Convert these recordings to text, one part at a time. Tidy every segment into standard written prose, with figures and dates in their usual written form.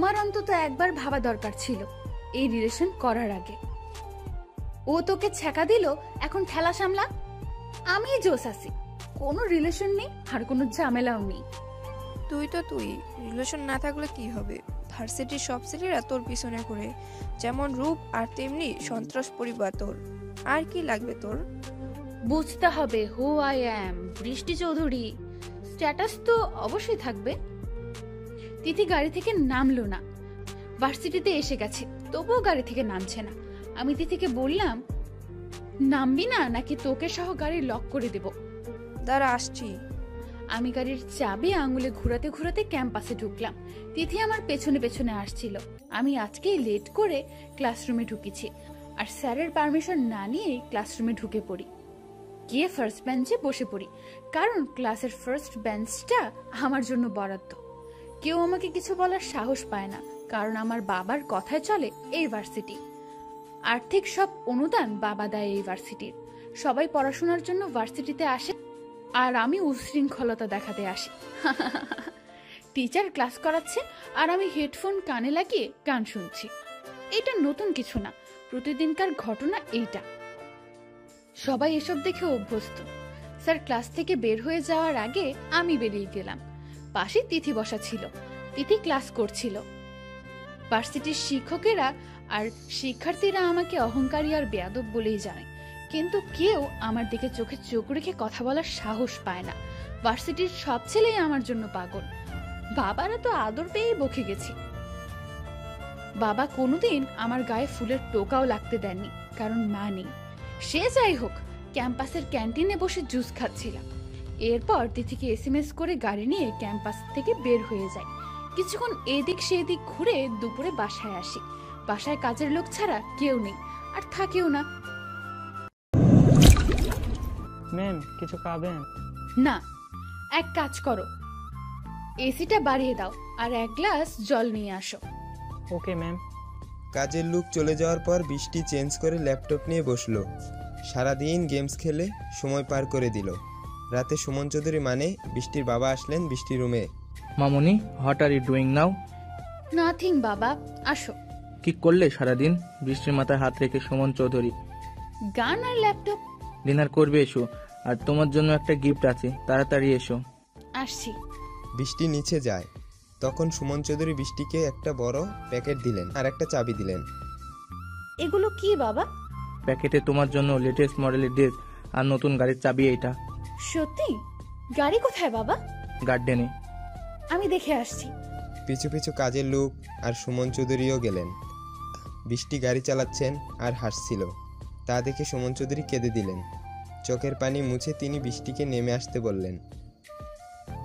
তোমার অন্তত একবার ভাবা দরকার ছিল এই রিলেশন করার আগে। ও তোকে ছ্যাঁকা দিল, এখন ঠেলা সামলা। আমি জোস আছি, কোনো রিলেশন নেই আর কোনো ঝামেলাও নেই। তুই রিলেশন না থাকলে কি হবে? ভার্সিটির সব ছেলেরা তোর পিছনে করে, যেমন রূপ আর তেমনি সন্ত্রাস পরিবার তোর। আর কি লাগবে তোর? বুঝতে হবে হু আই অ্যাম, বৃষ্টি চৌধুরী। স্ট্যাটাস তো অবশ্যই থাকবে। তিথি গাড়ি থেকে নামলো না, ভার্সিটিতে এসে গেছে, তবুও গাড়ি থেকে নামছে না। আমি তিথিকে বললাম, নামবি না নাকি তোকে সহ গাড়ি লক করে দেব? দাঁড়া, আসছি। আমি গাড়ির চাবি আঙুলে ঘুরাতে ঘুরাতে ক্যাম্পাসে ঢুকলাম। তিথি আমার পেছনে পেছনে আসছিল। আমি আজকেই লেট করে ক্লাসরুমে ঢুকেছি, আর স্যারের পারমিশন না নিয়েই ক্লাসরুমে ঢুকে পড়ি। গিয়ে ফার্স্ট বেঞ্চে বসে পড়ি, কারণ ক্লাসের ফার্স্ট বেঞ্চটা আমার জন্য বরাদ্দ। কেউ আমাকে কিছু বলার সাহস পায় না, কারণ আমার বাবার কথায় চলে এই ভার্সিটি। আর্থিক সব অনুদান বাবা দেয় এই ভার্সিটির। সবাই পড়াশোনার জন্য ভার্সিটিতে আসে, আর আমি উশৃঙ্খলতা দেখাতে আসি। টিচার ক্লাস করাচ্ছে আর আমি হেডফোন কানে লাগিয়ে গান শুনছি। এটা নতুন কিছু না, প্রতিদিনকার ঘটনা এইটা। সবাই এসব দেখে অভ্যস্ত। স্যার ক্লাস থেকে বের হয়ে যাওয়ার আগে আমি বেরিয়ে গেলাম। পাশে তিথি বসা ছিল, তিথি ক্লাস করছিল। ভার্সিটির শিক্ষকেরা আর শিক্ষার্থীরা আমাকে অহংকারী আর বেয়াদব বলেই জানে, কিন্তু কেউ আমার দিকে চোখে চোখ রেখে কথা বলার সাহস পায় না। ভার্সিটির সব ছেলেই আমার জন্য পাগল। বাবারা তো আদর পেয়েই বকে গেছি। বাবা কোনোদিন আমার গায়ে ফুলের টোকাও লাগতে দেননি, কারণ মা নেই। সে যাই হোক, ক্যাম্পাসের ক্যান্টিনে বসে জুস খাচ্ছিলাম। এরপর তিথিকে এসএমএস করে গাড়ি নিয়ে ক্যাম্পাস থেকে বের হয়ে যাই। কিছুক্ষণ এদিক সেদিক ঘুরে দুপুরে বাসায় আসি। বাসায় কাজের লোক ছাড়া কেউ নেই, আর থাকেও না। ম্যাম, কিছু খাবেন? না, এক কাজ করো, এসিটা বাড়িয়ে দাও আর এক গ্লাস জল নিয়ে আসো। Okay ma'am. কাজের লোক চলে যাওয়ার পর বৃষ্টি চেঞ্জ করে ল্যাপটপ নিয়ে বসলো। সারাদিন গেমস খেলে সময় পার করে দিল। রাতে সুমন চৌধুরী মানে বৃষ্টির বাবা আসলেন বৃষ্টির রুমে। মামুনি, what are you doing now? Nothing বাবা, আসো। কি করলে সারাদিন? বৃষ্টির মাথায় হাত রেখে সুমন চৌধুরী। গান আর ল্যাপটপ। ডিনার করবে এসো, আর তোমার জন্য একটা গিফট আছে, তাড়াতাড়ি এসো। আসছি। বৃষ্টি নিচে যায়, তখন সুমন চৌধুরী বৃষ্টিকে একটা বড় প্যাকেট দিলেন আর একটা চাবি দিলেন। এগুলো কি বাবা? প্যাকেটে তোমার জন্য লেটেস্ট মডেলের ড্রেস আর নতুন গাড়ির চাবি। এইটা সত্যি? গাড়ি কোথায় বাবা? গার্ডেনে। আমি দেখে আসছি। পিছু পিছু কাজের লোক আর সুমন চৌধুরীও গেলেন। বৃষ্টি গাড়ি চালাচ্ছেন আর হাসছিল, তা দেখে সুমন চৌধুরী কেঁদে দিলেন। চোখের পানি মুছে তিনি বৃষ্টিকে নেমে আসতে বললেন।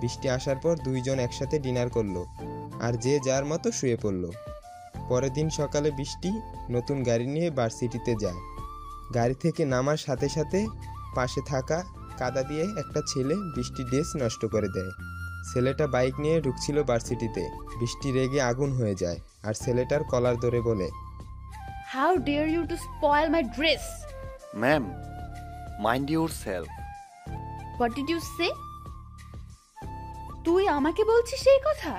বৃষ্টি আসার পর দুইজন একসাথে ডিনার করলো, আর যে যার মতো শুয়ে পড়ল। পরের দিন সকালে বৃষ্টি নতুন গাড়ি নিয়ে ভার্সিটিতে যায়। গাড়ি থেকে নামার সাথে সাথে পাশে থাকা কাদা দিয়ে একটা ছেলে বৃষ্টির ড্রেস নষ্ট করে দেয়। ছেলেটা বাইক নিয়ে ঢুকছিল ভার্সিটিতে। বৃষ্টি রেগে আগুন হয়ে যায় আর ছেলেটার কলার ধরে বলে, how dare you to spoil my dress? Ma'am, mind yourself. What did you say? তুই আমাকে বলছিস সেই কথা?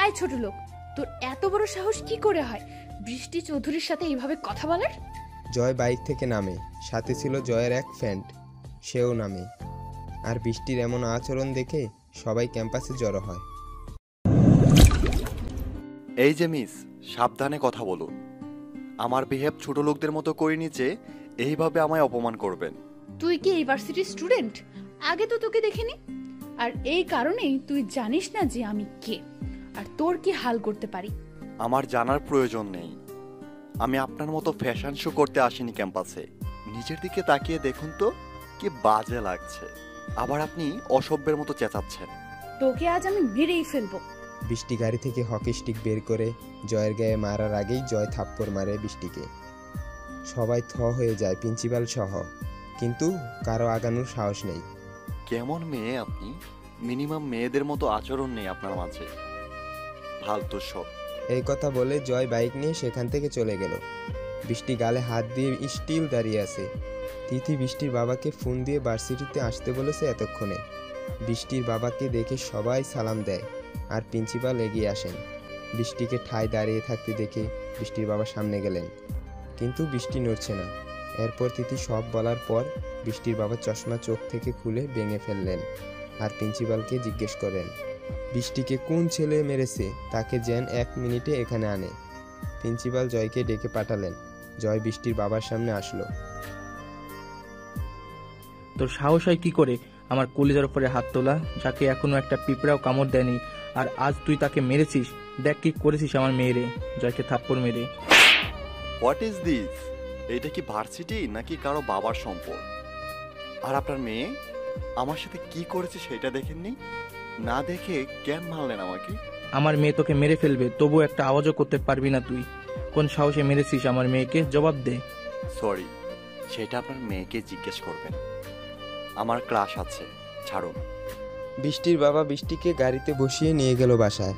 আয় ছোট লোক, তোর এত বড় সাহস কি করে হয় বৃষ্টি চৌধুরীর সাথে এইভাবে কথা বলার? জয় বাইক থেকে নামে, সাথে ছিল জয়ের এক ফ্রেন্ড, সেও নামে। আর বৃষ্টির এমন আচরণ দেখে সবাই ক্যাম্পাসে জড়ো হয়। এই যে মিস, সাবধানে কথা বলুন। আমার বিহেভ ছোট লোকদের মতো করিনি যে এইভাবে আমায় অপমান করবেন। তুই কি ইউনিভার্সিটির স্টুডেন্ট? আগে তো তোকে দেখিনি, আর এই কারণেই তুই জানিস না যে আমি কে আর তোর কি হাল করতে পারি। আমার জানার প্রয়োজন নেই। আমি আপনার মতো ফ্যাশন শো করতে আসিনি ক্যাম্পাসে। নিজের দিকে তাকিয়ে দেখুন তো, কি বাজে লাগছে। আবার আপনি অসভ্যের মতো চেঁচাচ্ছেন। তোকে আজ আমি মেরেই ফেলবো। বৃষ্টি গাড়ি থেকে হকি স্টিক বের করে জয়ের গায়ে মারার আগেই জয় থাপ্পড় মারে বৃষ্টিকে। সবাই থ হয়ে যায়, প্রিন্সিপাল সহ, কিন্তু কারো আগানোর সাহস নেই। কেমন মেয়ে আপনি? মিনিমাম মেয়েদের মতো আচরণ নেই আপনার মাঝে। ফালতু সব। এই কথা বলে জয় বাইক নিয়ে সেখান থেকে চলে গেল। বৃষ্টি গালে হাত দিয়ে স্টিল দাঁড়িয়ে আছে। তিথি বৃষ্টির বাবাকে ফোন দিয়ে ভার্সিটিতে আসতে বলেছে এতক্ষণে। বৃষ্টির বাবাকে দেখে সবাই সালাম দেয় আর প্রিন্সিপাল এগিয়ে আসেন। বৃষ্টিকে ঠায় দাঁড়িয়ে থাকতে দেখে বৃষ্টির বাবা সামনে গেলেন, কিন্তু বৃষ্টি নড়ছে না। এরপর তিথি সব বলার পর বৃষ্টির বাবা চশমা চোখ থেকে খুলে ভেঙে ফেললেন আর প্রিন্সিপালকে জিজ্ঞেস করেন বৃষ্টিকে কোন ছেলে মেরেছে, তাকে যেন 1 মিনিটে এখানে আনে। প্রিন্সিপাল জয়কে ডেকে পাঠালেন। জয় বৃষ্টির বাবার সামনে আসলো। তোর সাহস হয় কি করে আমার কলিজার উপরে হাত তোলা, যাকে এখনো একটা পিঁপড়াও কামড় দেয়নি, আর আজ তুই তাকে মেরেছিস। দেখ কি করেছিস আমার মেয়েরে, জয়কে থাপ্পড় মেরে। What is this? এটা কি ভার্সিটি নাকি কারো বাবার সম্পদ? আর আপনার মেয়ে আমার সাথে কি করেছে সেটা দেখেননি? না দেখে কেন মারলেন আমাকে? আমার মেয়ে তোকে মেরে ফেলবে, তবু একটা আওয়াজও করতে পারবি না তুই। কোন সাহসে মেরেছিস আমার মেয়েকে, জবাব দে। সরি, সেটা আপনার মেয়েকে জিজ্ঞেস করবেন। আমার ক্লাস আছে, ছাড়ুন। বৃষ্টির বাবা বৃষ্টিকে গাড়িতে বসিয়ে নিয়ে গেল বাসায়।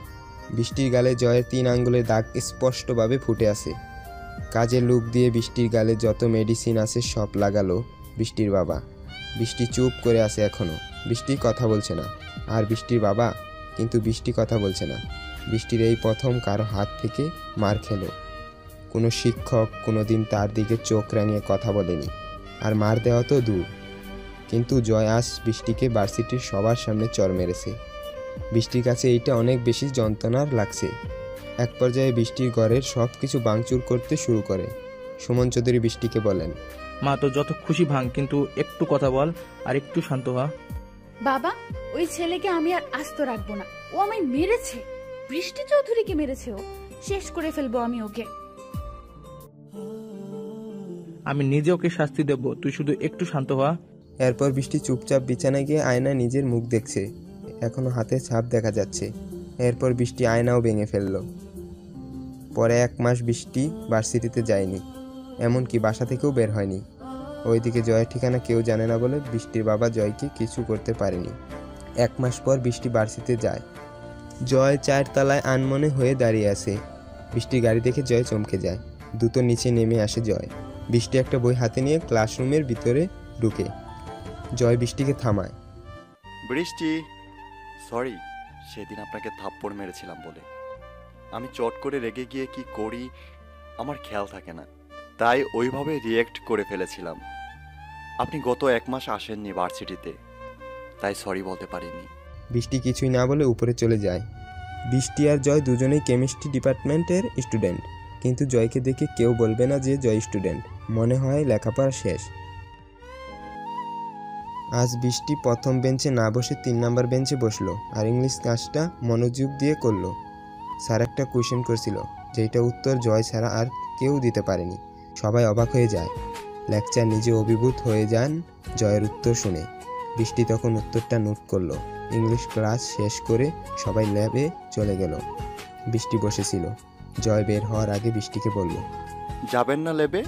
বৃষ্টির গালে জয়ের 3 আঙ্গুলের দাগ স্পষ্টভাবে ফুটে আছে। কাজের লোক দিয়ে বৃষ্টির গালে যত মেডিসিন আছে সব লাগালো বৃষ্টির বাবা। বৃষ্টি চুপ করে আছে এখনো। বৃষ্টি কথা বলছে না। আর বৃষ্টির বাবা কিন্তু বৃষ্টি কথা বলছে না। বৃষ্টির এই প্রথম কারো হাত থেকে মার খেলো। কোনো শিক্ষক কোনোদিন তার দিকে চোখ রাঙিয়ে কথা বলেনি, আর মার দেওয়া তো দূর। কিন্তু জয় আজ বৃষ্টিকে ভার্সিটির সবার সামনে চর মেরেছে। বৃষ্টির কাছে এইটা অনেক বেশি যন্ত্রণার লাগছে। এক পর্যায়ে বৃষ্টির ঘরের সব কিছু ভাঙচুর করতে শুরু করে। সুমন চৌধুরী বৃষ্টিকে বলেন, মা তো যত খুশি ভাঙ, কিন্তু একটু কথা বল আর একটু শান্ত হ। বাবা, ওই ছেলেকে আমি আর আস্ত রাখবো না। ও আমায় মেরেছে। বৃষ্টি চৌধুরীকে মেরেছে। ও শেষ করে ফেলবো আমি ওকে। আমি নিজে ওকে শাস্তি দেব, তুই শুধু একটু শান্ত হ। এরপর বৃষ্টি চুপচাপ বিছানায় গিয়ে আয়নায় নিজের মুখ দেখছে। এখনো হাতে ছাপ দেখা যাচ্ছে। এরপর বৃষ্টি আয়নাও ভেঙে ফেলল। পরে 1 মাস বৃষ্টি ভার্সিটিতে যায়নি, এমনকি বাসা থেকেও বের হয়নি। ওইদিকে জয়ের ঠিকানা কেউ জানে না বলে বৃষ্টির বাবা জয়কে কিছু করতে পারেনি। 1 মাস পর বৃষ্টি ভার্সিটিতে যায়। জয় 4 তলায় আনমনে হয়ে দাঁড়িয়ে আছে। বৃষ্টির গাড়ি দেখে জয় চমকে যায়। দ্রুত নিচে নেমে আসে জয়। বৃষ্টি একটা বই হাতে নিয়ে ক্লাসরুমের ভিতরে ঢুকে। জয় বৃষ্টিকে থামায়। বৃষ্টি, সরি, সেদিন আপনাকে থাপ্পড় মেরেছিলাম বলে। আমি চট করে রেগে গিয়ে কি করি আমার খেয়াল থাকে না, তাই ওইভাবে রিয়েক্ট করে ফেলেছিলাম। আপনি গত 1 মাস আসেননি ভার্সিটিতে, তাই সরি বলতে পারিনি। বৃষ্টি কিছুই না বলে উপরে চলে যায়। বৃষ্টি আর জয় দুজনেই কেমিস্ট্রি ডিপার্টমেন্টের স্টুডেন্ট, কিন্তু জয়কে দেখে কেউ বলবে না যে জয় স্টুডেন্ট। মনে হয় লেখাপড়া শেষ। আজ বৃষ্টি প্রথম বেঞ্চে না বসে 3 নম্বর বেঞ্চে বসলো আর ইংলিশ ক্লাসটা মনোযোগ দিয়ে করলো। স্যার একটা কোয়েশ্চেন করছিল, যেটা উত্তর জয় ছাড়া আর কেউ দিতে পারেনি। সবাই অবাক হয়ে যায়। লেকচার নিজে অভিভূত হয়ে যান জয়ের উত্তর শুনে। বৃষ্টি তখন উত্তরটা নোট করলো। ইংলিশ ক্লাস শেষ করে সবাই ল্যাবে চলে গেল। বৃষ্টি বসেছিল। জয় বের হওয়ার আগে বৃষ্টিকে বলল, যাবেন না ল্যাবে?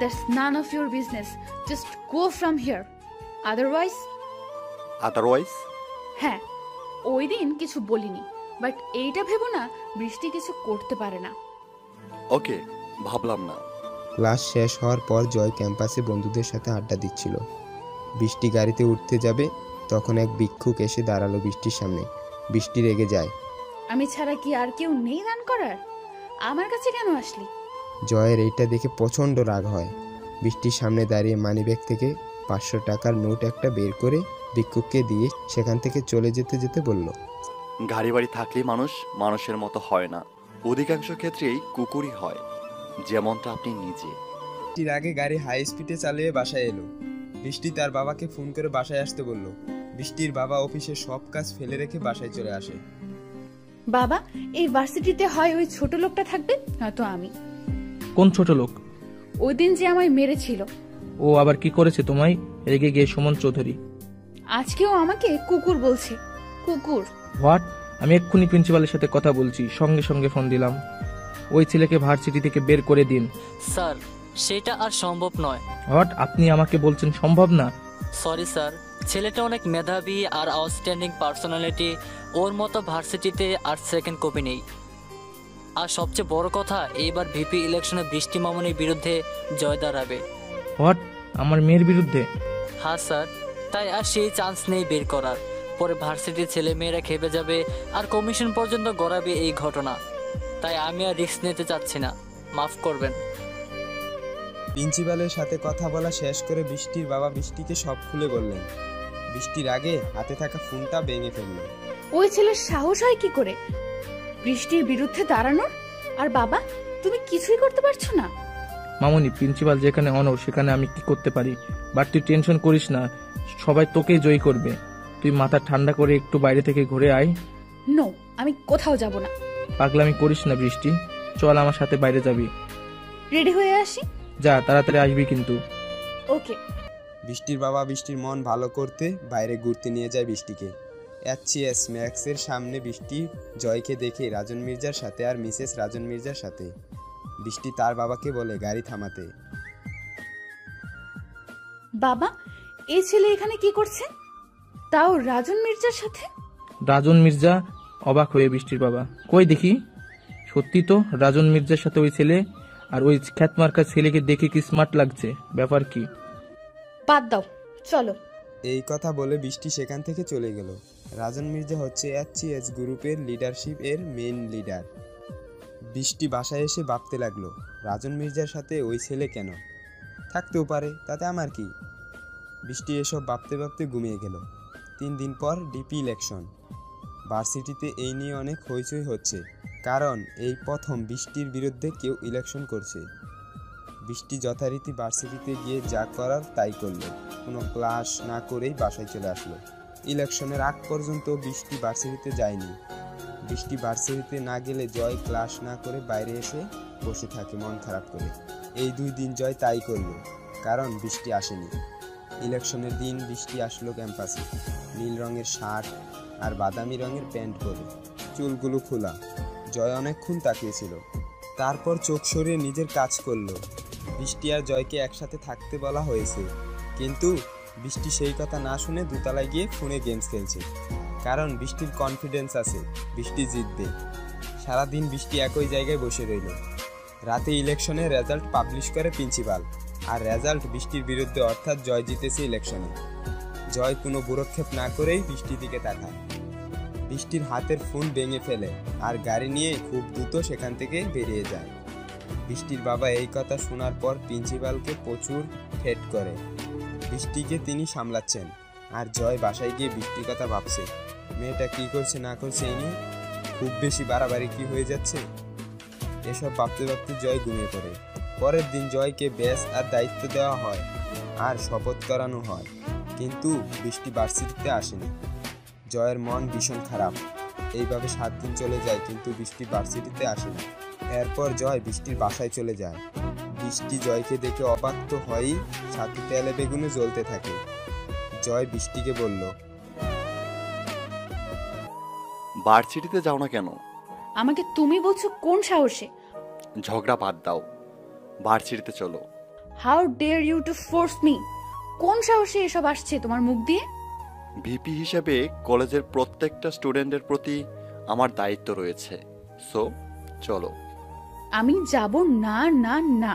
That's none of your business. Just go from here. Otherwise? Otherwise? হ্যাঁ, ওই দিন কিছু বলিনি, বাট এইটা ভেবো না বৃষ্টি কিছু করতে পারে না। ওকে, ভাবলাম না। ক্লাস শেষ হওয়ার পর জয় ক্যাম্পাসে বন্ধুদের সাথে আড্ডা দিচ্ছিল। বৃষ্টি গাড়িতে উঠতে যাবে, তখন এক ভিক্ষুক এসে দাঁড়ালো বৃষ্টির সামনে। বৃষ্টি রেগে যায়। আমি ছাড়া কি আর কেউ নেই দান করার? আমার কাছে কেন আসলি? জয়ের এইটা দেখে প্রচণ্ড রাগ হয়। বৃষ্টির সামনে দাঁড়িয়ে মানিব্যাগ থেকে 500 টাকার নোট একটা বের করে ভিক্ষুককে দিয়ে সেখান থেকে চলে যেতে যেতে বলল, গাড়ি বাড়ি থাকলেই মানুষ মানুষের মতো হয় না, অধিকাংশ ক্ষেত্রেই কুকুরই হয়, যেমনটা আপনি নিজে। বৃষ্টির আগে গাড়ি হাই স্পিডে চালিয়ে বাসায় এলো। বৃষ্টি তার বাবাকে ফোন করে বাসায় আসতে বলল। বৃষ্টির বাবা অফিসের সব কাজ ফেলে রেখে বাসায় চলে আসে। বাবা, এই ভার্সিটিতে হয় ওই ছোট লোকটা থাকবে, নয়তো আমি। কোন ছোট লোক? ওই দিন যে আমায় মেরেছিল। ও আবার কি করেছে তোমায়? রেগে গিয়ে সুমন চৌধুরী। আজকেও আমাকে কুকুর বলছে। কুকুর? হোয়াট? আমি এক্ষুনি প্রিন্সিপালের সাথে কথা বলছি, সঙ্গে সঙ্গে ফোন দিলাম। ওই ছেলেকে ভার্সিটি থেকে বের করে দিন। স্যার, সেটা আর সম্ভব নয়। হোয়াট? আপনি আমাকে বলছেন সম্ভব না? সরি স্যার, ছেলেটা অনেক মেধাবী আর আউটস্ট্যান্ডিং পার্সোনালিটি। ওর মতো ভার্সিটিতে আর সেকেন্ড কপি নেই। আর সবচেয়ে বড় কথা, এইবার ভিপি ইলেকশনে বৃষ্টি মামনির বিরুদ্ধে জয় দাঁড়াবে। হোয়াট? আমার মেয়ের বিরুদ্ধে? হ্যাঁ স্যার, তাই আর সেই চান্স নেই বের করার। পরে ভার্সিটির ছেলে মেয়েরা খেপে যাবে আর কমিশন পর্যন্ত গড়াবে এই ঘটনা। তাই আমি আর রিস্ক নিতে চাচ্ছি না, মাফ করবেন। প্রিন্সিপালের সাথে কথা বলা শেষ করে বৃষ্টির বাবা বৃষ্টিকে সব খুলে বললেন। বৃষ্টির আগে হাতে থাকা ফোনটা ভেঙে ফেলল। ওই ছেলের সাহস হয় কি করে বৃষ্টির বিরুদ্ধে দাঁড়ানোর? আর বাবা, তুমি কিছুই করতে পারছো না? মামুনি, প্রিন্সিপাল যেখানে অনর সেখানে আমি কি করতে পারি? বাট তুই টেনশন করিস না, সবাই তোকেই জয়ী করবে। তুই মাথা ঠান্ডা করে একটু বাইরে থেকে ঘুরে আয়। নো, আমি কোথাও যাব না। পাগলামি করিস না বৃষ্টি, চল আমার সাথে বাইরে যাবি। রেডি হয়ে আসি। যা, তাড়াতাড়ি আসবি কিন্তু। ওকে। বৃষ্টির বাবা বৃষ্টির মন ভালো করতে বাইরে ঘুরতে নিয়ে যায় বৃষ্টিকে। এইচএস ম্যাক্সের সামনে বৃষ্টি জয়কে দেখে রাজন মির্জার সাথে আর মিসেস রাজন মির্জার সাথে। বৃষ্টি তার বাবাকে বলে গাড়ি থামাতে। বাবা, এই ছেলে এখানে কি করছে, তাও রাজন মির্জার সাথে? রাজন মির্জা অবাক হয়ে বৃষ্টির বাবা, কই দেখি। সত্যি তো, রাজন মির্জার সাথে ওই ছেলে। আর ওই খ্যাতমার্কা ছেলেকে দেখে কি স্মার্ট লাগছে, ব্যাপার কি? বাদ দাও, চলো। এই কথা বলে বৃষ্টি সেখান থেকে চলে গেল। রাজন মির্জা হচ্ছে এইচএস গ্রুপের লিডারশিপ এর মেইন লিডার। বৃষ্টি বাসায় এসে ভাবতে লাগলো, রাজন মির্জার সাথে ওই ছেলে কেন? থাকতেও পারে, তাতে আমার কি? বৃষ্টি এসব ভাবতে ভাবতে ঘুমিয়ে গেল। 3 দিন পর ডিপি ইলেকশন। ভার্সিটিতে এই নিয়ে অনেক হইচই হচ্ছে, কারণ এই প্রথম বৃষ্টির বিরুদ্ধে কেউ ইলেকশন করছে। বৃষ্টি যথারীতি ভার্সিটিতে গিয়ে যা করার তাই করলো, কোনো ক্লাস না করেই বাসায় চলে আসলো। ইলেকশনের আগ পর্যন্ত বৃষ্টি ভার্সিটিতে যায়নি। বৃষ্টি ভার্সিটিতে না গেলে জয় ক্লাস না করে বাইরে এসে বসে থাকে মন খারাপ করে। এই 2 দিন জয় তাই করলো, কারণ বৃষ্টি আসেনি। ইলেকশনের দিন বৃষ্টি আসলো ক্যাম্পাসে, নীল রঙের শার্ট আর বাদামি রঙের প্যান্ট পরে, চুলগুলো খোলা। জয় অনেকক্ষণ তাকিয়েছিল, তারপর চোখ সরিয়ে নিজের কাজ করলো। বৃষ্টি আর জয়কে একসাথে থাকতে বলা হয়েছে, কিন্তু বৃষ্টি সেই কথা না শুনে দোতলায় গিয়ে ফোনে গেমস খেলছে, কারণ বৃষ্টির কনফিডেন্স আছে বৃষ্টি জিতবে। সারাদিন বৃষ্টি একই জায়গায় বসে রইল। রাতে ইলেকশনের রেজাল্ট পাবলিশ করে প্রিন্সিপাল, আর রেজাল্ট বৃষ্টির বিরুদ্ধে, অর্থাৎ জয় জিতেছে ইলেকশনে। জয় কোনো ভ্রুক্ষেপ না করেই বৃষ্টির দিকে তাকায়। বৃষ্টির হাতের ফোন ভেঙে ফেলে আর গাড়ি নিয়ে খুব দ্রুত সেখান থেকে বেরিয়ে যায়। বৃষ্টির বাবা এই কথা শোনার পর প্রিন্সিপালকে প্রচুর হেট করে। বৃষ্টিকে তিনি সামলাচ্ছেন, আর জয় বাসায় গিয়ে বৃষ্টির কথা ভাবছে, মেয়েটা কি করছে না করছে এই নিয়ে খুব বেশি বাড়াবাড়ি কি হয়ে যাচ্ছে। এসব ভাবতে ভাবতে জয় ঘুমিয়ে পড়ে। পরের দিন জয়কে ব্যাচ আর দায়িত্ব দেওয়া হয় আর শপথ করানো হয়, কিন্তু বৃষ্টি ভার্সিটিতে আসেনি। জয়ের মন ভীষণ খারাপ। এইভাবে 7 দিন চলে যায়, কিন্তু বৃষ্টি ভার্সিটিতে আসেনি। এরপর জয় বৃষ্টির বাসায় চলে যায়। বৃষ্টি জয়কে দেখে অবাক তো হয়ই, সাথে তেলে বেগুনে জ্বলতে থাকে। জয় বৃষ্টিকে বলল, ভার্সিটিতে যাও না কেন? আমাকে তুমি বলছো কোন সাহসে? ঝগড়া বাদ দাও, ভার্সিটিতে চলো। How dare you to force me? কোন সাহসে এসব আসছে তোমার মুখ দিয়ে? ভিপি হিসেবে কলেজের প্রত্যেকটা স্টুডেন্টের প্রতি আমার দায়িত্ব রয়েছে, সো চলো। আমি যাব না, না, না।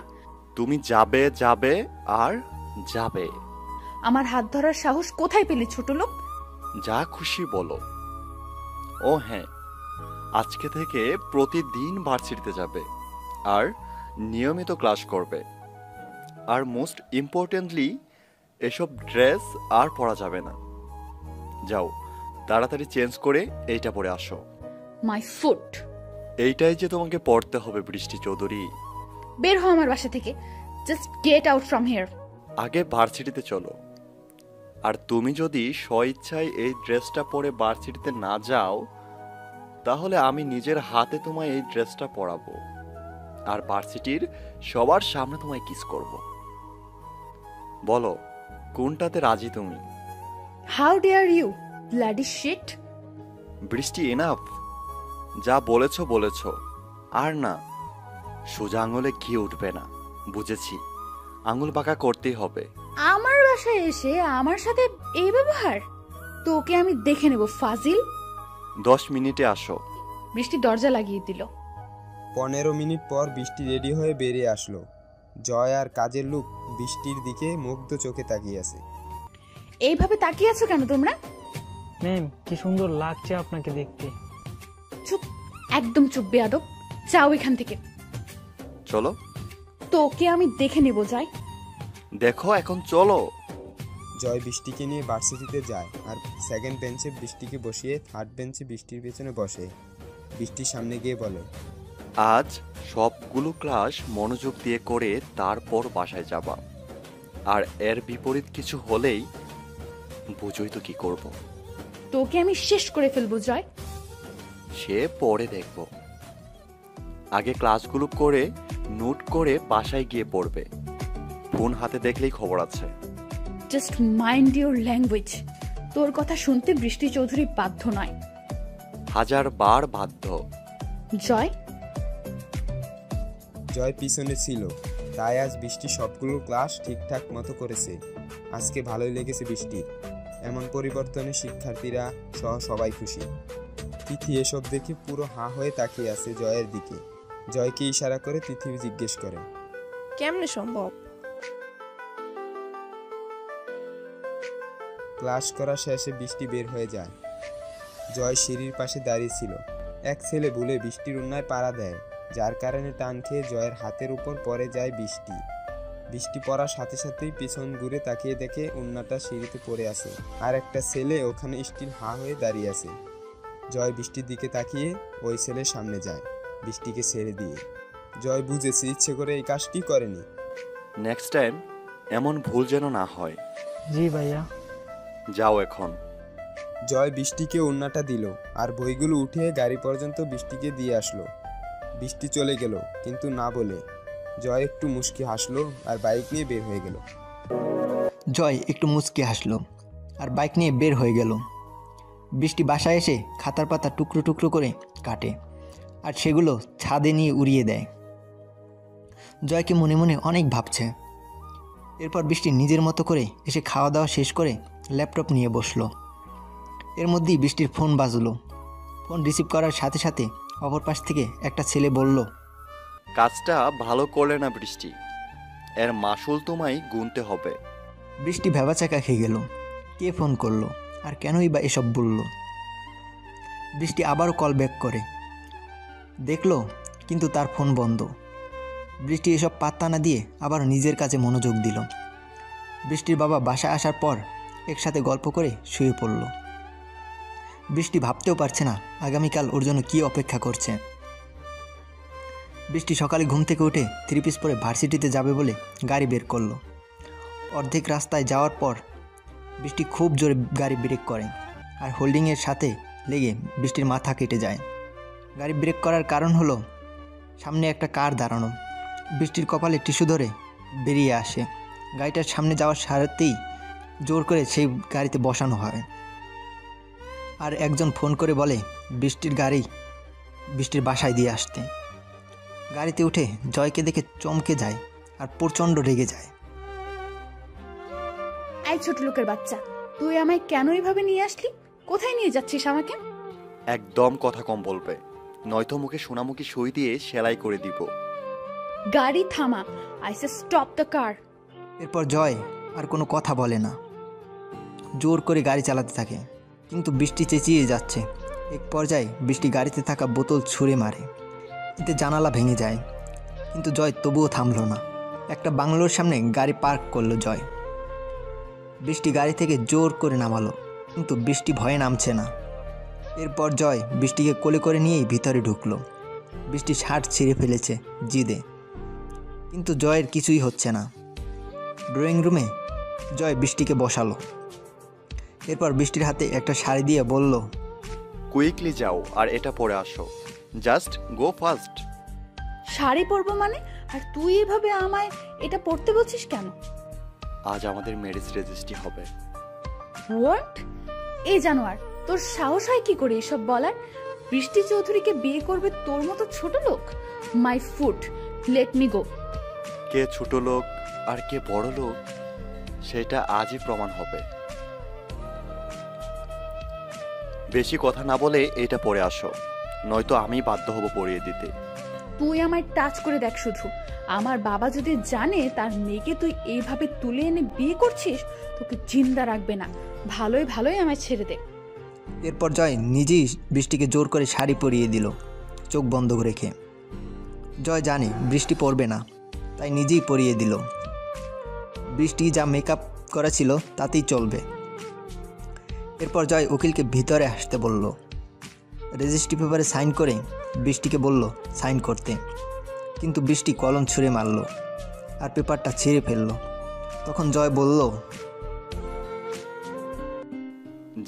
তুমি যাবে যাবে আর যাবে। আমার হাত ধরার সাহস কোথায় পেলে ছোট লোক? যা খুশি বলো। ও হ্যাঁ, আজকে থেকে প্রতিদিন ভার্সিটিতে যাবে আর নিয়মিত ক্লাস করবে। আর মোস্ট ইম্পর্টেন্টলি, এসব ড্রেস আর পরা যাবে না। যাও, তাড়াতাড়ি চেঞ্জ করে এইটা পরে আসো। My foot. এইটাই যে তোমাকে পড়তে হবে বৃষ্টি চৌধুরী। বের হও আমার বাসা থেকে। Just get out from here. আগে ভার্সিটিতে চলো। আর তুমি যদি স্বইচ্ছায় এই ড্রেসটা পরে ভার্সিটিতে না যাও, তাহলে আমি নিজের হাতে তোমায় এই ড্রেসটা পরাবো আর ভার্সিটির সবার সামনে তোমায় কিস করব। বলো, কোনটাতে রাজি তুমি? How dare you, bloody shit. Brishti, enough. যা বলেছো বলেছো, আর না। সোজা আঙুলে ঘি উঠবে না, বুঝেছি। আঙুল বাঁকা করতেই হবে। আমার বাসায় এসে আমার সাথে এই ব্যবহার? তোকে আমি দেখে নেব ফাজিল। 10 মিনিটে আসো। বৃষ্টি দরজা লাগিয়ে দিল। 15 মিনিট পর বৃষ্টি রেডি হয়ে বেরিয়ে আসলো। জয় আর কাজের লোক বৃষ্টির দিকে মুগ্ধ চোখে তাকিয়ে আছে। এইভাবে তাকিয়ে আছো কেন তোমরা? ম্যাম, কি সুন্দর লাগছে আপনাকে দেখতে। চুপ, একদম চুপ বেয়াদব। যাও এখান থেকে। চলো। তোকে আমি দেখে নেব, যাই। দেখো এখন চলো। জয় বৃষ্টিকে নিয়ে ভার্সিটিতে যায় আর সেকেন্ড বেঞ্চে বৃষ্টিকে বসিয়ে থার্ড বেঞ্চে বৃষ্টির পেছনে বসে। বৃষ্টির সামনে গিয়ে বলে, আজ সবগুলো ক্লাস মনোযোগ দিয়ে করে তারপর বাসায় যাবা, আর এর বিপরীত কিছু হলেই বুঝোই তো কি করব। তোকে আমি শেষ করে ফেলবো জয়। সে পরে দেখব, আগে ক্লাসগুলো করে নোট করে বাসায় গিয়ে পড়বে। ফোন হাতে দেখলেই খবর আছে। Just mind your language. তোর কথা শুনতে বৃষ্টি চৌধুরী বাধ্য নয়। 1000 বার বাধ্য। জয়। জয় পিছনে ছিল, তাই আজ বৃষ্টি সবগুলো ক্লাস ঠিকঠাক মতো করেছে। আজকে ভালোই লেগেছে বৃষ্টির। এমন পরিবর্তনে শিক্ষার্থীরা সহ সবাই খুশি। তিথি এসব দেখে পুরো হাঁ হয়ে তাকিয়ে আছে জয়ের দিকে। জয়কে ইশারা করে তিথি জিজ্ঞেস করে, কেমনে সম্ভব? ক্লাস করা শেষে বৃষ্টি বের হয়ে যায়। জয় সিঁড়ির পাশে দাঁড়িয়ে ছিল। এক ছেলে ভুলে বৃষ্টির উন্নায় পাড়া দেয়, যার কারণে টান খেয়ে জয়ের হাতের উপর পড়ে যায় বৃষ্টি। বৃষ্টি পড়ার সাথে সাথেই পিছন ঘুরে তাকিয়ে দেখে উন্নাটা সিঁড়িতে পড়ে আছে, আর একটা ছেলে ওখানে স্টিল হাঁ হয়ে দাঁড়িয়ে আছে। জয় বৃষ্টির দিকে তাকিয়ে ওই ছেলের সামনে যায়, বৃষ্টিকে ছেড়ে দিয়ে। জয় বুঝেছে ইচ্ছে করে এই কাজটি করেনি। নেক্সট টাইম এমন ভুল যেন না হয়। জি ভাইয়া। যাও এখন। জয় বৃষ্টিকে ওড়নাটা দিল আর বইগুলো উঠে গাড়ি পর্যন্ত বৃষ্টিকে দিয়ে আসলো। বৃষ্টি চলে গেল, কিন্তু না বলে। জয় একটু মুচকি হাসলো আর বাইক নিয়ে বের হয়ে গেল। জয় একটু মুচকি হাসলো আর বাইক নিয়ে বের হয়ে গেল। বৃষ্টি বাসায় এসে খাতার পাতা টুকরো টুকরো করে কাটে আর সেগুলো ছাদে নিয়ে উড়িয়ে দেয়। জয়কে মনে মনে অনেক ভাবছে। এরপর বৃষ্টি নিজের মতো করে এসে খাওয়া দাওয়া শেষ করে ল্যাপটপ নিয়ে বসলো। এর মধ্যেই বৃষ্টির ফোন বাজলো। ফোন রিসিভ করার সাথে সাথে অপর পাশ থেকে একটা ছেলে বলল, কাজটা ভালো করলে না বৃষ্টি, এর মাসুল তোমায় গুনতে হবে। বৃষ্টি ভেবাচাকা খেয়ে গেল। কে ফোন করলো আর কেনই বা এসব বলল? বৃষ্টি আবারও কল ব্যাক করে দেখলো, কিন্তু তার ফোন বন্ধ। বৃষ্টি এসব পাত্তা না দিয়ে আবার নিজের কাজে মনোযোগ দিল। বৃষ্টির বাবা বাসায় আসার পর একসাথে গল্প করে শুয়ে পড়ল। বৃষ্টি ভাবতেও পারছে না আগামীকাল ওর জন্য কী অপেক্ষা করছে। বৃষ্টি সকালে ঘুম থেকে উঠে 3 পিস পরে ভার্সিটিতে যাবে বলে গাড়ি বের করলো। অর্ধেক রাস্তায় যাওয়ার পর বৃষ্টি খুব জোরে গাড়ি ব্রেক করে আর হোল্ডিংয়ের সাথে লেগে বৃষ্টির মাথা কেটে যায়। গাড়ি ব্রেক করার কারণ হলো সামনে একটা কার দাঁড়ানো। বৃষ্টির কপালে টিস্যু ধরে বেরিয়ে আসে। গাড়িটার সামনে যাওয়ার সাথেই জোর করে সেই গাড়িতে বসানো হয়। আর একজন ফোন করে বলে বৃষ্টির গাড়ি বৃষ্টির বাসায় দিয়ে আসতে। গাড়িতে উঠে জয়কে দেখে চমকে যায় আর প্রচণ্ড রেগে যায়। এই ছোট লোকের বাচ্চা, তুই আমায় কেন এইভাবে নিয়ে আসলি? কোথায় নিয়ে যাচ্ছিস আমাকে? একদম কথা কম বলবে, নয়তো মুখে সোনামুখী সই দিয়ে সেলাই করে দিব। গাড়ি থামা, I say stop the car. এরপর জয় আর কোনো কথা বলে না, জোর করে গাড়ি চালাতে থাকে। কিন্তু বৃষ্টি চেঁচিয়ে যাচ্ছে। এক পর্যায়ে বৃষ্টি গাড়িতে থাকা বোতল ছুঁড়ে মারে, এতে জানালা ভেঙে যায়। কিন্তু জয় তবুও থামলো না। একটা বাংলোর সামনে গাড়ি পার্ক করলো জয়। বৃষ্টি গাড়ি থেকে জোর করে নামালো, কিন্তু বৃষ্টি ভয়ে নামছে না। এরপর জয় বৃষ্টিকে কোলে করে নিয়েই ভিতরে ঢুকলো। বৃষ্টি শার্ট ছিঁড়ে ফেলেছে জিদে, কিন্তু জয়ের কিছুই হচ্ছে না। ড্রয়িং রুমে জয় বৃষ্টিকে বসালো। এরপর বৃষ্টির হাতে একটা শাড়ি দিয়ে বলল, কুইকলি যাও আর এটা পরে আসো, জাস্ট গো ফাস্ট। শাড়ি পরবো মানে? আর তুই এভাবে আমায় এটা পরতে বলছিস কেন? আজ আমাদের ম্যারেজ রেজিস্ট্রি হবে। হোয়াট? এই জানোয়ার, তোর সাহস হয় কি করে এসব বলার? বৃষ্টি চৌধুরীকে বিয়ে করবে তোর মতো ছোট লোক? My foot, let me go. কে ছোট লোক আর কে বড় লোক সেটা আজই প্রমাণ হবে। বেশি কথা না বলে এটা পরে আসো, নয়তো আমি বাধ্য হব পরিয়ে দিতে। তুই আমায় টাচ করে দেখ শুধু। আমার বাবা যদি জানে তার মেয়েকে তুই এইভাবে তুলে এনে বিয়ে করছিস, তোকে জিন্দা রাখবে না। ভালোই ভালোই আমায় ছেড়ে দে। এরপর জয় নিজেই বৃষ্টিকে জোর করে শাড়ি পরিয়ে দিল, চোখ বন্ধ রেখে। জয় জানে বৃষ্টি পড়বে না, তাই নিজেই পরিয়ে দিল। বৃষ্টি যা মেকআপ করা ছিল তাতেই চলবে। এরপর জয় উকিলকে ভিতরে আসতে বলল। রেজিস্ট্রি পেপারে সাইন করে বৃষ্টিকে বলল সাইন করতে, কিন্তু বৃষ্টি কলম ছুঁড়ে মারল আর পেপারটা ছিঁড়ে ফেলল। তখন জয় বলল,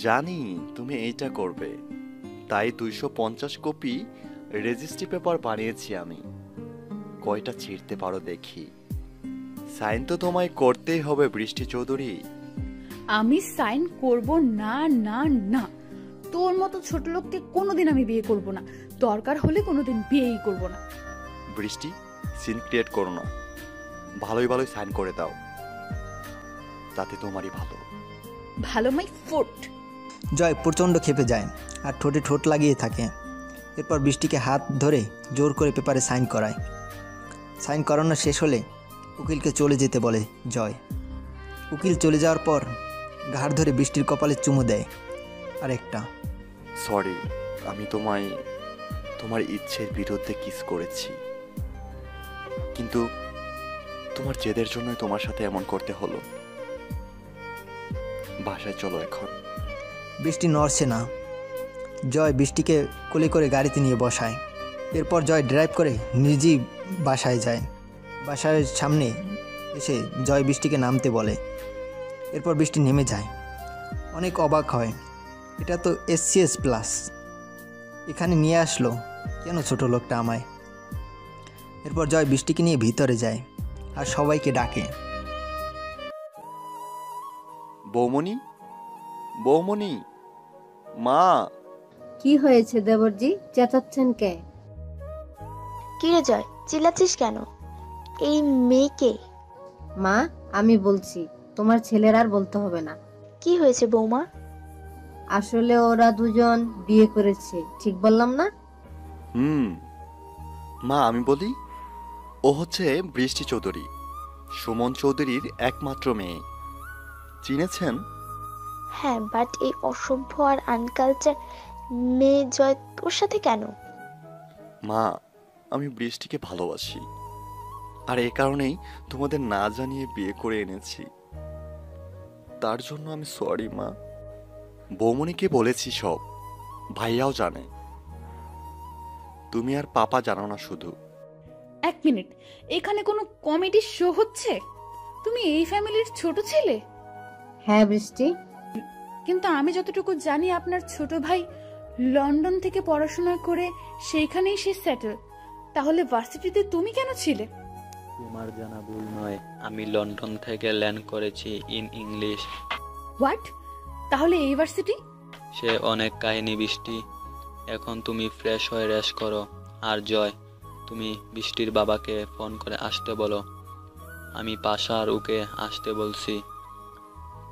জানি তুমি এইটা করবে, তাই 250 কপি রেজিস্ট্রি পেপার বানিয়েছি আমি। কয়টা ছিঁড়তে পারো দেখি। সাইন তো তোমায় করতেই হবে বৃষ্টি চৌধুরী। আমি সাইন করব না না না। তোর মতো ছোট লোককে কোনোদিন আমি বিয়ে করব না, দরকার হলে কোনোদিন বিয়েই করব না। বৃষ্টি, সিন ক্রিয়েট করো না, ভালোই ভালোই সাইন করে দাও, তাতে তোমারই ভালো। ভালো মাই ফুট। জয় প্রচণ্ড ক্ষেপে যায় আর ঠোঁটে ঠোঁট লাগিয়ে থাকে। এরপর বৃষ্টিকে হাত ধরে জোর করে পেপারে সাইন করায়। সাইন করানো শেষ হলে উকিলকে চলে যেতে বলে জয়। উকিল চলে যাওয়ার পর ঘাড় ধরে বৃষ্টির কপালে চুমু দেয় আর একটা। সরি, আমি তোমায় তোমার ইচ্ছের বিরুদ্ধে কিস করেছি, কিন্তু তোমার জেদের জন্যই তোমার সাথে এমন করতে হলো। বাসায় চলো এখন। বৃষ্টি নড়ছে না। জয় বৃষ্টিকে কোলে করে গাড়িতে নিয়ে বসায়। এরপর জয় ড্রাইভ করে নিজেই বাসায় যায়। বাসার সামনে এসে জয় বৃষ্টিকে নামতে বলে। এরপর বৃষ্টি নেমে যায়। অনেক অবাক হয়, এটা তো SCS প্লাস, এখানে নিয়ে আসলো কেন ছোট লোকটা আমায়। এরপর জয় বৃষ্টিকে নিয়ে ভিতরে যায় আর সবাইকে ডাকে। বৌমনি, বৌমনি, মা। কি হয়েছে দেবরজি, চেঁচাচ্ছেন কে? কি রে জয়, চিল্লাচ্ছিস কেন? এই মেয়েকে? মা, আমি বলছি, তোমার ছেলের আর বলতে হবে না। কি হয়েছে বৌমা? আসলে ওরা দুজন বিয়ে করেছে, ঠিক বললাম না? মা আমি বলি, ও হচ্ছে বৃষ্টি চৌধুরী, সুমন চৌধুরীর একমাত্র মেয়ে। চিনেছেন? হ্যাঁ, বাট এই অসভ্য আর আনকালচার মেয়ে জয় তোর সাথে কেন? মা, আমি বৃষ্টিকে ভালোবাসি, আর এ কারণেই তোমাদের না জানিয়ে বিয়ে করে এনেছি। তার জন্য আমি সরি মা। বৌমনিকে বলেছি সব, ভাইয়াও জানে, তুমি আর পাপা জানো না শুধু। এক মিনিট, এখানে কোনো কমেডি শো হচ্ছে? তুমি এই ফ্যামিলির ছোট ছেলে? হ্যাঁ বৃষ্টি। কিন্তু আমি যতটুকু জানি আপনার ছোট ভাই লন্ডন থেকে পড়াশোনা করে সেইখানেই সে সেটেল। তাহলে ভার্সিটিতে তুমি কেন ছিলে? তোমার জানা ভুল নয়, আমি লন্ডন থেকে ল্যান্ড করেছি ইন ইংলিশ। হোয়াট? তাহলে এই ভার্সিটি? সে অনেক কাহিনী বৃষ্টি, এখন তুমি ফ্রেশ হয়ে রেস্ট করো। আর জয়, তুমি বৃষ্টির বাবাকে ফোন করে আসতে বলো, আমি পাশা আর ওকে আসতে বলছি।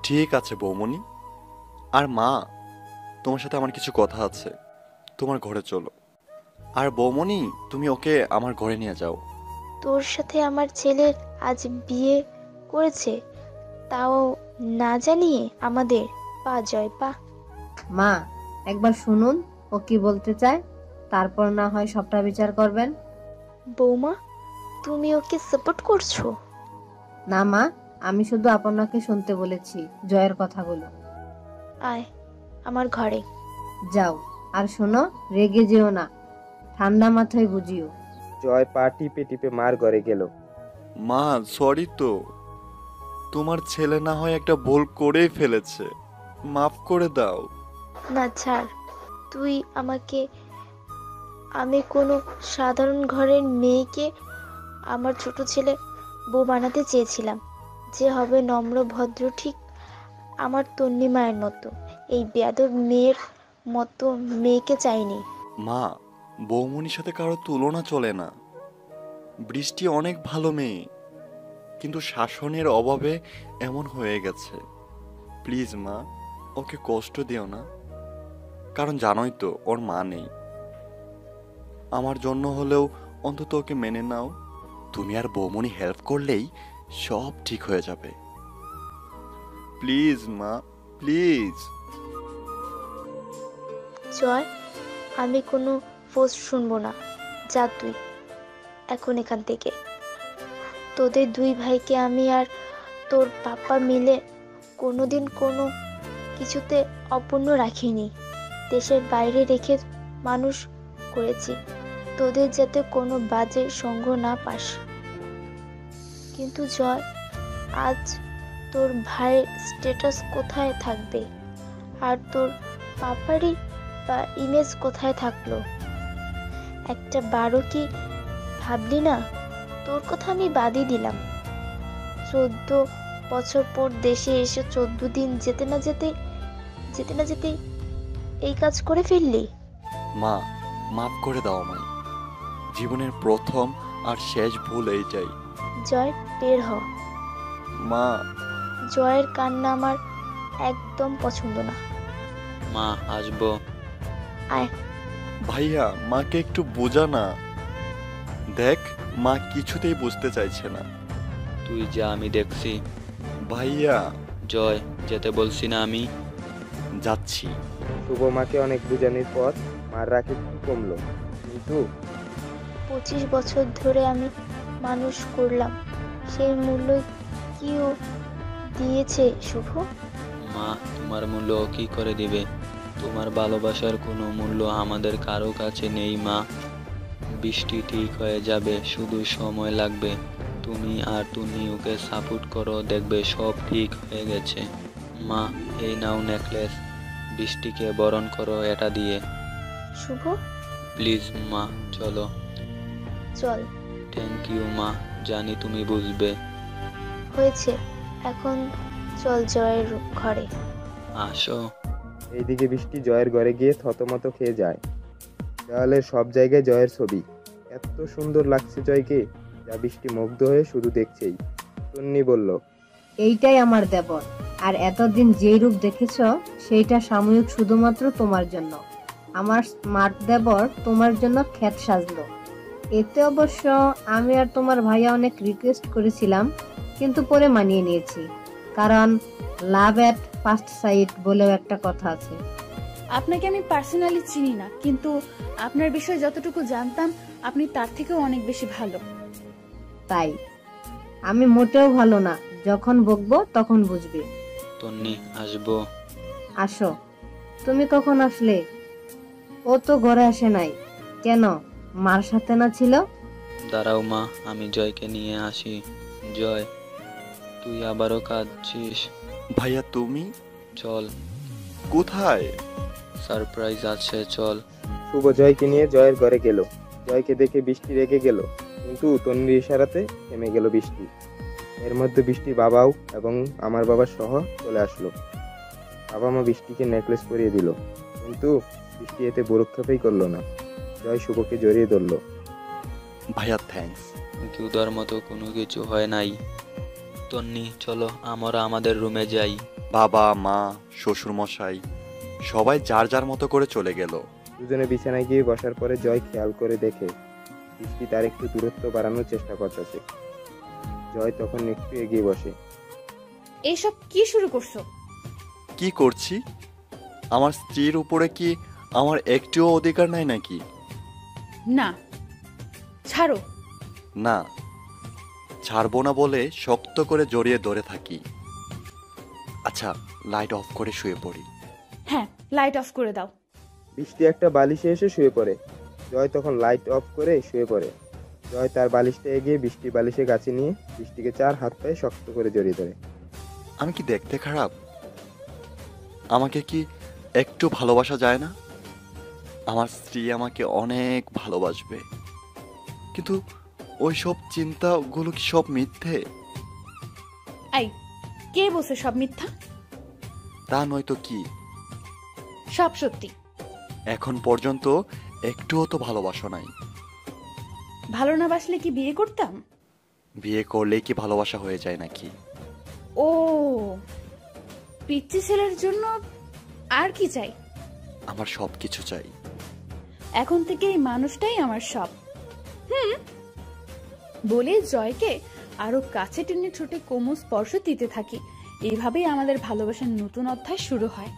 ঠিক আছে বৌমনি। আর মা, তোমার সাথে আমার কিছু কথা আছে, তোমার ঘরে চলো। আর বৌমনি, তুমি ওকে আমার ঘরে নিয়ে যাও। তোর সাথে আমার ছেলের আজ বিয়ে করেছে, তাও না জানিয়ে আমাদের। পা জয় পা। মা, একবার শুনুন ও কি বলতে চায়, তারপর না হয় সবটা বিচার করবেন। বৌমা, তুমি ওকে সাপোর্ট করছো? না মা, আমি শুধু আপনাকে শুনতে বলেছি জয়ের কথাগুলো। আয় আমার ঘরে। যাও, আর শোনো, রেগে যেও না, ঠান্ডা মাথায় বুঝিও। জয় পা টিপে টিপে মার ঘরে গেল। মা সরি তো, তোমার ছেলে না হয় একটা ভুল করেই ফেলেছে, মাফ করে দাও। না ছাড়, তুই আমাকে, আমি কোনো সাধারণ ঘরের মেয়েকে আমার ছোট ছেলে বউ বানাতে চেয়েছিলাম, যে হবে নম্র ভদ্র, ঠিক আমার তন্নি মায়ের মতো। এই বেয়াদব মেয়ের মতো মেয়েকে চাইনি। মা, বৌমনির সাথে কারো তুলনা চলে না। বৃষ্টি অনেক ভালো মেয়ে, কিন্তু শাসনের অভাবে এমন হয়ে গেছে। প্লিজ মা, ওকে কষ্ট দিও না, কারণ জানোই তো ওর মা নেই। আমার জন্য হলেও অন্তত ওকে মেনে নাও। তুমি আর বৌমনি হেল্প করলেই সব ঠিক হয়ে যাবে। প্লিজ মা, প্লিজ। জয়, আমি কোনো ফোর্স শুনবো না, যা তুই এখন এখান থেকে। তোদের দুই ভাইকে আমি আর তোর পাপা মিলে কোনোদিন কোনো কিছুতে অপূর্ণ রাখিনি। দেশের বাইরে রেখে মানুষ করেছি, তোদের যাতে কোনো বাজে সঙ্গ না পাস। কিন্তু জয়, আজ তোর ভাইয়ের স্ট্যাটাস কোথায় থাকবে, আর তোর পাপারই বা ইমেজ কোথায় থাকলো? একটা বারো কি ভাবলি না? তোর কথা আমি বাদই দিলাম। 14 বছর পর দেশে এসে 14 দিন যেতে না যেতে এই কাজ করে ফেললি। মা, মাফ করে দাও আমায়। জীবনের প্রথম আর শেষ ভুল এইটাই। জয়, বের হ। মা। জয়ের কান্না আমার একদম পছন্দ না। মা, আসবো। আয়। ভাইয়া, মাকে একটু বোঝা না। দেখ, মা কিছুতেই বুঝতে চাইছে না। তুই যা, আমি দেখছি। ভাইয়া। জয়, যেতে বলছি না আমি? যাচ্ছি। শুভ মাকে অনেক বোঝানোর পর মার রাগ একটু কমলো, কিন্তু 25 বছর ধরে আমি মানুষ করলাম, সেই মূল্য কি ও দিয়েছে শুভ? মা, তোমার মূল্য কি করে দিবে? তোমার ভালোবাসার কোনো মূল্য আমাদের কারো কাছে নেই মা। বৃষ্টি ঠিক হয়ে যাবে, শুধু সময় লাগবে। তুমি আর তুমি ওকে সাপোর্ট করো, দেখবে সব ঠিক হয়ে গেছে। মা, এই নাও নেকলেস, বৃষ্টিকে বরণ করো এটা দিয়ে। শুভ, প্লিজ মা, চলো। চল। থ্যাংক ইউ মা, জানি তুমি বুঝবে। হয়েছে, এখন চল জয়ের ঘরে। আসো। এইদিকে বৃষ্টি জয়ের ঘরে গিয়ে থতমত খেয়ে যায়। দেওয়ালের সব জায়গায় জয়ের ছবি। এত সুন্দর লাগছে জয়কে, যা বৃষ্টি মুগ্ধ হয়ে শুধু দেখছেই। তন্নি বলল, এইটাই আমার দেবর, আর এতদিন যেই রূপ দেখেছ সেইটা সাময়িক, শুধুমাত্র তোমার জন্য। আমার স্মার্ট দেবর তোমার জন্য খ্যাত সাজলো। এতে অবশ্য আমি আর তোমার ভাইয়া অনেক রিকোয়েস্ট করেছিলাম, কিন্তু পরে মানিয়ে নিয়েছি, কারণ লাভ এট ফার্স্ট সাইট বলেও একটা কথা আছে। আপনাকে আমি পার্সোনালি চিনি না, কিন্তু আপনার বিষয়ে যতটুকু জানতাম আপনি তার থেকেও অনেক বেশি ভালো। তাই আমি মোটেও ভালো না, যখন বকবো তখন বুঝবে। তন্নি, আসবো। আসো। তুমি কখন আসলে? ও তো ঘরে আসে নাই কেন? মার সাথে না ছিল? দাঁড়াও মা, আমি জয়কে নিয়ে আসি। জয়, তুই আবারও কাঁদছিস? ভাইয়া তুমি? চল। কোথায়? সারপ্রাইজ আছে, চল। শুভ জয়কে নিয়ে জয়ের ঘরে গেল। জয়কে দেখে বৃষ্টি রেগে গেল, কিন্তু তন্নির ইশারাতে থেমে গেল বৃষ্টি। এর মধ্যে বৃষ্টির বাবাও এবং আমার বাবার সহ চলে আসলো। বাবা মা বৃষ্টিকে নেকলেস পরিয়ে দিল, কিন্তু বৃষ্টি এতে ভ্রুক্ষেপই করলো না। জয় শুভকে জড়িয়ে ধরলো। ভাইয়া থ্যাঙ্কস। কিউদার মতো কোনো কিছু হয় নাই। তন্নি, চলো আমরা আমাদের রুমে যাই। বাবা মা শ্বশুর মশাই সবাই যার যার মতো করে চলে গেল। দুজনে বিছানায় গিয়ে বসার পরে জয় খেয়াল করে দেখে বৃষ্টি তার একটু দূরত্ব বাড়ানোর চেষ্টা করতেছে। জয় তখন একটু এগিয়ে বসে। এইসব কি শুরু করছো? কি করছি? আমার স্ত্রীর উপরে কি আমার একটুও অধিকার নাই নাকি? না, ছাড়ো। না, ছাড়বো না বলে শক্ত করে জড়িয়ে ধরে থাকি। আচ্ছা, লাইট অফ করে শুয়ে পড়ি। হ্যাঁ, লাইট অফ করে দাও। বৃষ্টি একটা বালিশে এসে শুয়ে পড়ে। জয় তখন লাইট অফ করে শুয়ে পড়ে। জয় তার বালিশটা এগিয়ে বৃষ্টি বালিশে কাছে নিয়ে বৃষ্টিকে 4 হাত পায়ে শক্ত করে জড়িয়ে ধরে। আমি কি দেখতে খারাপ? আমাকে কি একটু ভালোবাসা যায় না? আমার স্ত্রী আমাকে অনেক ভালোবাসবে, কিন্তু ওই সব চিন্তাগুলো কি সব মিথ্যে? আই, কে বলছে সব মিথ্যা? তা নয়তো কি? সব সত্যি। এখন পর্যন্ত একটুও তো ভালোবাসা নাই। ভালো না বাসলে কি বিয়ে করতাম? বিয়ে করলেই কি ভালোবাসা হয়ে যায় নাকি? ও, পিচ্চি ছেলের জন্য আর কি চাই? আমার সব কিছু চাই। এখন থেকে এই মানুষটাই আমার সব। বলে জয়কে আরো কাছে টেনে ঠোঁটে কোমল স্পর্শ দিতে থাকি। এইভাবেই আমাদের ভালোবাসার নতুন অধ্যায় শুরু হয়।